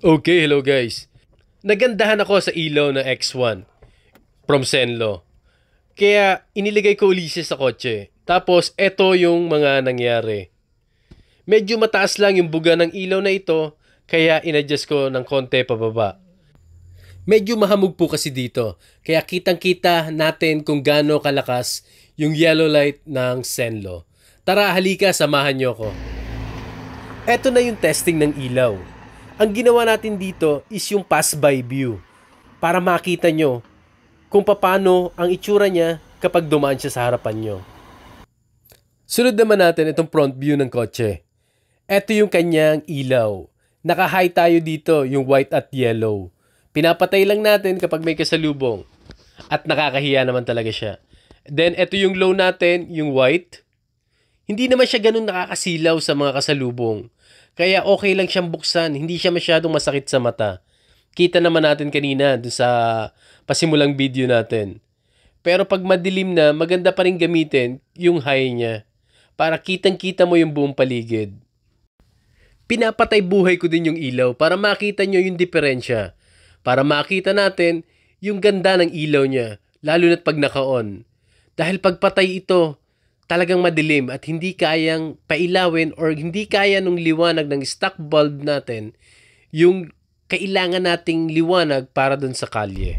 Okay, hello guys. Nagandahan ako sa ilaw ng X1 from Senlo. Kaya iniligay ko uli siya sa kotse. Tapos eto yung mga nangyari. Medyo mataas lang yung buga ng ilaw na ito, kaya inadjust ko ng konti pababa. Medyo mahamog po kasi dito, kaya kitang-kita natin kung gaano kalakas yung yellow light ng Senlo. Tara, halika, samahan nyo ko. Eto na yung testing ng ilaw. Ang ginawa natin dito is yung pass-by view para makita nyo kung paano ang itsura niya kapag dumaan siya sa harapan nyo. Sunod naman natin itong front view ng kotse. Ito yung kanyang ilaw. Naka-high tayo dito, yung white at yellow. Pinapatay lang natin kapag may kasalubong. At nakakahiya naman talaga siya. Then, ito yung low natin, yung white. Hindi naman siya ganun nakakasilaw sa mga kasalubong. Kaya okay lang siyang buksan. Hindi siya masyadong masakit sa mata. Kita naman natin kanina dun sa pasimulang video natin. Pero pag madilim na, maganda pa rin gamitin yung high niya. Para kitang-kita mo yung buong paligid. Pinapatay buhay ko din yung ilaw para makita nyo yung diferensya. Para makita natin yung ganda ng ilaw niya, lalo na't pag naka-on. Dahil pagpatay ito, talagang madilim at hindi kayang pailawin or hindi kaya nung liwanag ng stock bulb natin yung kailangan nating liwanag para dun sa kalye.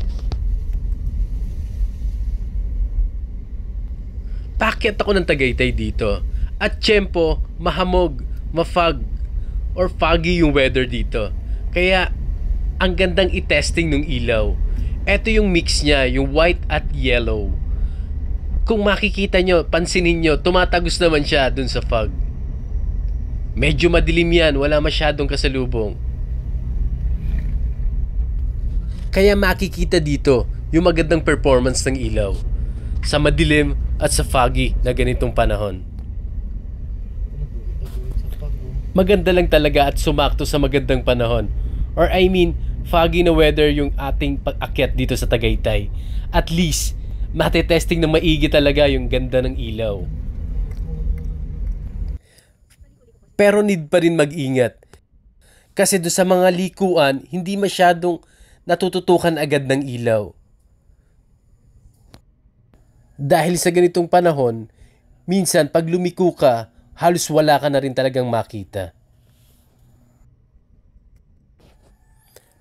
Paakyat ako ng Tagaytay dito at tiyempo, mahamog, mafog or foggy yung weather dito. Kaya ang gandang i-testing ng ilaw. Ito yung mix niya, yung white at yellow. Kung makikita nyo, pansinin nyo, tumatagos naman siya dun sa fog. Medyo madilim yan, wala masyadong kasalubong. Kaya makikita dito yung magandang performance ng ilaw sa madilim at sa foggy na ganitong panahon. Maganda lang talaga at sumakto sa magandang panahon. Or I mean, foggy na weather yung ating pag-akyat dito sa Tagaytay. At least, matetesting na maigi talaga yung ganda ng ilaw. Pero need pa rin mag-ingat. Kasi doon sa mga likuan, hindi masyadong natututukan agad ng ilaw. Dahil sa ganitong panahon, minsan pag lumiko ka, halos wala ka na rin talagang makita.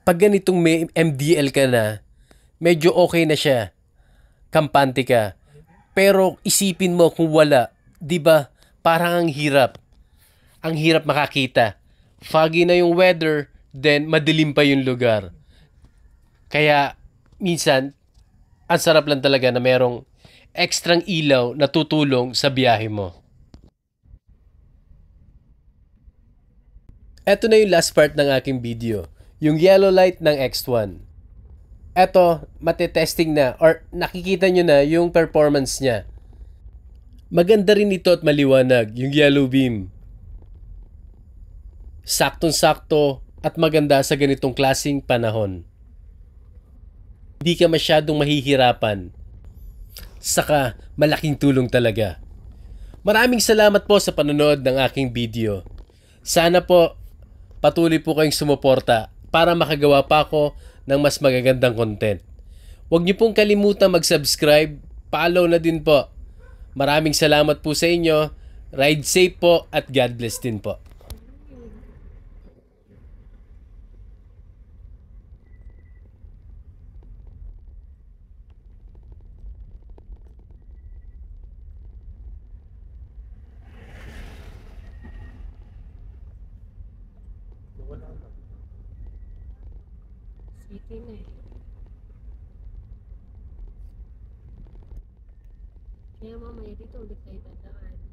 Pag ganitong may MDL ka na, medyo okay na siya. Kampante ka. Pero isipin mo kung wala, 'di ba? Parang ang hirap. Ang hirap makakita. Foggy na yung weather, then madilim pa yung lugar. Kaya minsan ang sarap lang talaga na merong ekstrang ilaw na tutulong sa biyahe mo. Ito na yung last part ng aking video, yung yellow light ng X1. Ito, matetesting na or nakikita nyo na yung performance niya. Maganda rin ito at maliwanag, yung yellow beam. Saktong-sakto at maganda sa ganitong klaseng panahon. Hindi ka masyadong mahihirapan. Saka malaking tulong talaga. Maraming salamat po sa panonood ng aking video. Sana po patuloy po kayong sumuporta para makagawa pa ako ng mas magagandang content. Huwag niyo pong kalimutan mag-subscribe, follow na din po. Maraming salamat po sa inyo. Ride safe po at God bless din po. City na eh. Kaya mamaya dito ulit tayo dadaan.